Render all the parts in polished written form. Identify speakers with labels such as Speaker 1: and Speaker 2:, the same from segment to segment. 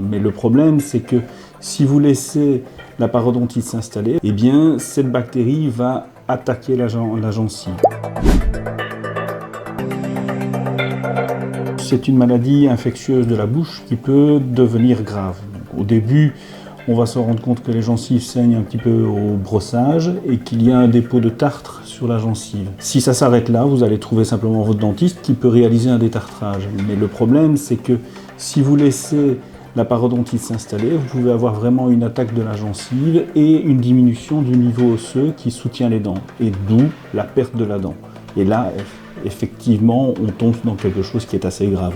Speaker 1: Mais le problème, c'est que si vous laissez la parodontite s'installer, eh bien, cette bactérie va attaquer la gencive. C'est une maladie infectieuse de la bouche qui peut devenir grave. Donc, au début, on va se rendre compte que les gencives saignent un petit peu au brossage et qu'il y a un dépôt de tartre sur la gencive. Si ça s'arrête là, vous allez trouver simplement votre dentiste qui peut réaliser un détartrage. Mais le problème, c'est que si vous laissez la parodontite s'installer, vous pouvez avoir vraiment une attaque de la gencive et une diminution du niveau osseux qui soutient les dents, et d'où la perte de la dent. Et là, effectivement, on tombe dans quelque chose qui est assez grave.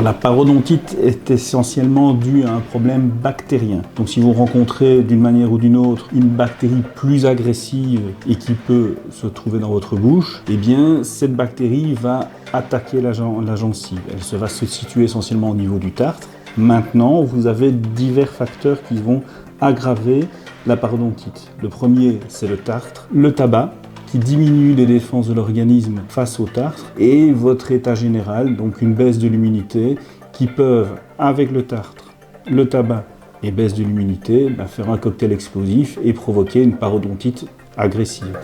Speaker 1: La parodontite est essentiellement due à un problème bactérien. Donc si vous rencontrez d'une manière ou d'une autre une bactérie plus agressive et qui peut se trouver dans votre bouche, eh bien cette bactérie va attaquer la gencive. Elle va se situer essentiellement au niveau du tartre. Maintenant, vous avez divers facteurs qui vont aggraver la parodontite. Le premier, c'est le tartre, le tabac, qui diminue les défenses de l'organisme face au tartre, et votre état général, donc une baisse de l'immunité, qui peuvent, avec le tartre, le tabac et baisse de l'immunité, faire un cocktail explosif et provoquer une parodontite agressive.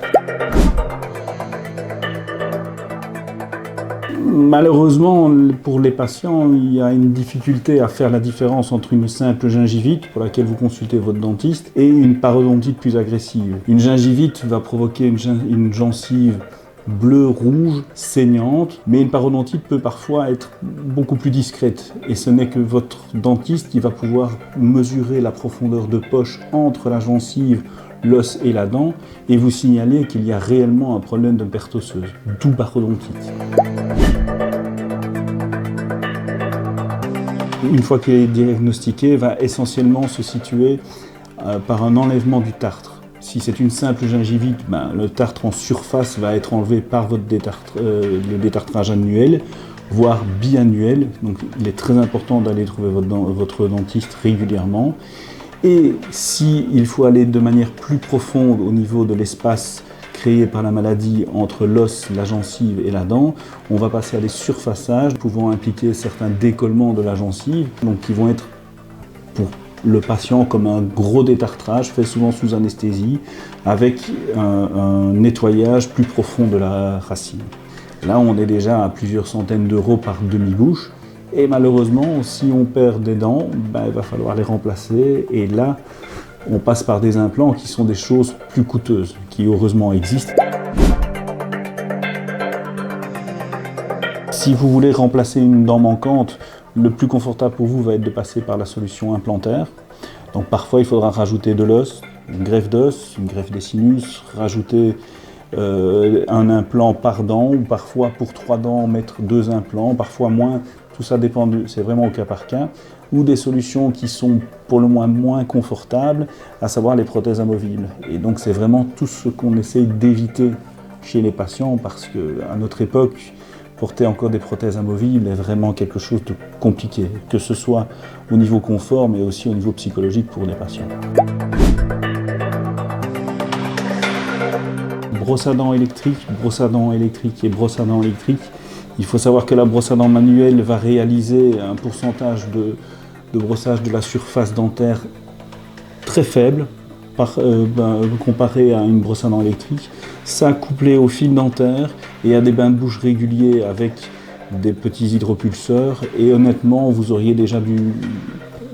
Speaker 1: Malheureusement, pour les patients, il y a une difficulté à faire la différence entre une simple gingivite, pour laquelle vous consultez votre dentiste, et une parodontite plus agressive. Une gingivite va provoquer une gencive bleue, rouge, saignante, mais une parodontite peut parfois être beaucoup plus discrète. Et ce n'est que votre dentiste qui va pouvoir mesurer la profondeur de poche entre la gencive, l'os et la dent, et vous signaler qu'il y a réellement un problème de perte osseuse, d'où parodontite. Une fois qu'il est diagnostiqué, va essentiellement se situer par un enlèvement du tartre. Si c'est une simple gingivite, le tartre en surface va être enlevé par le détartrage annuel, voire biannuel. Donc il est très important d'aller trouver votre dentiste régulièrement. Et s'il faut aller de manière plus profonde au niveau de l'espace créé par la maladie entre l'os, la gencive et la dent, on va passer à des surfaçages pouvant impliquer certains décollements de la gencive, donc qui vont être pour le patient comme un gros détartrage fait souvent sous anesthésie avec un nettoyage plus profond de la racine. Là, on est déjà à plusieurs centaines d'euros par demi-bouche. Et malheureusement, si on perd des dents, il va falloir les remplacer. Et là, on passe par des implants qui sont des choses plus coûteuses, qui heureusement existent. Si vous voulez remplacer une dent manquante, le plus confortable pour vous va être de passer par la solution implantaire. Donc parfois, il faudra rajouter de l'os, une greffe d'os, une greffe des sinus, rajouter un implant par dent, ou parfois pour 3 dents, mettre 2 implants, parfois moins. Tout ça dépend, c'est vraiment au cas par cas, ou des solutions qui sont pour le moins confortables, à savoir les prothèses amovibles. Et donc c'est vraiment tout ce qu'on essaye d'éviter chez les patients, parce qu'à notre époque, porter encore des prothèses amovibles est vraiment quelque chose de compliqué, que ce soit au niveau confort, mais aussi au niveau psychologique pour les patients. Brosse à dents électrique et brosse à dents électrique. Il faut savoir que la brosse à dents manuelle va réaliser un pourcentage de brossage de la surface dentaire très faible comparé à une brosse à dents électrique. Ça couplé au fil dentaire et à des bains de bouche réguliers avec des petits hydropulseurs, et honnêtement, vous auriez déjà dû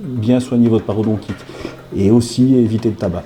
Speaker 1: bien soigner votre parodontite et aussi éviter le tabac.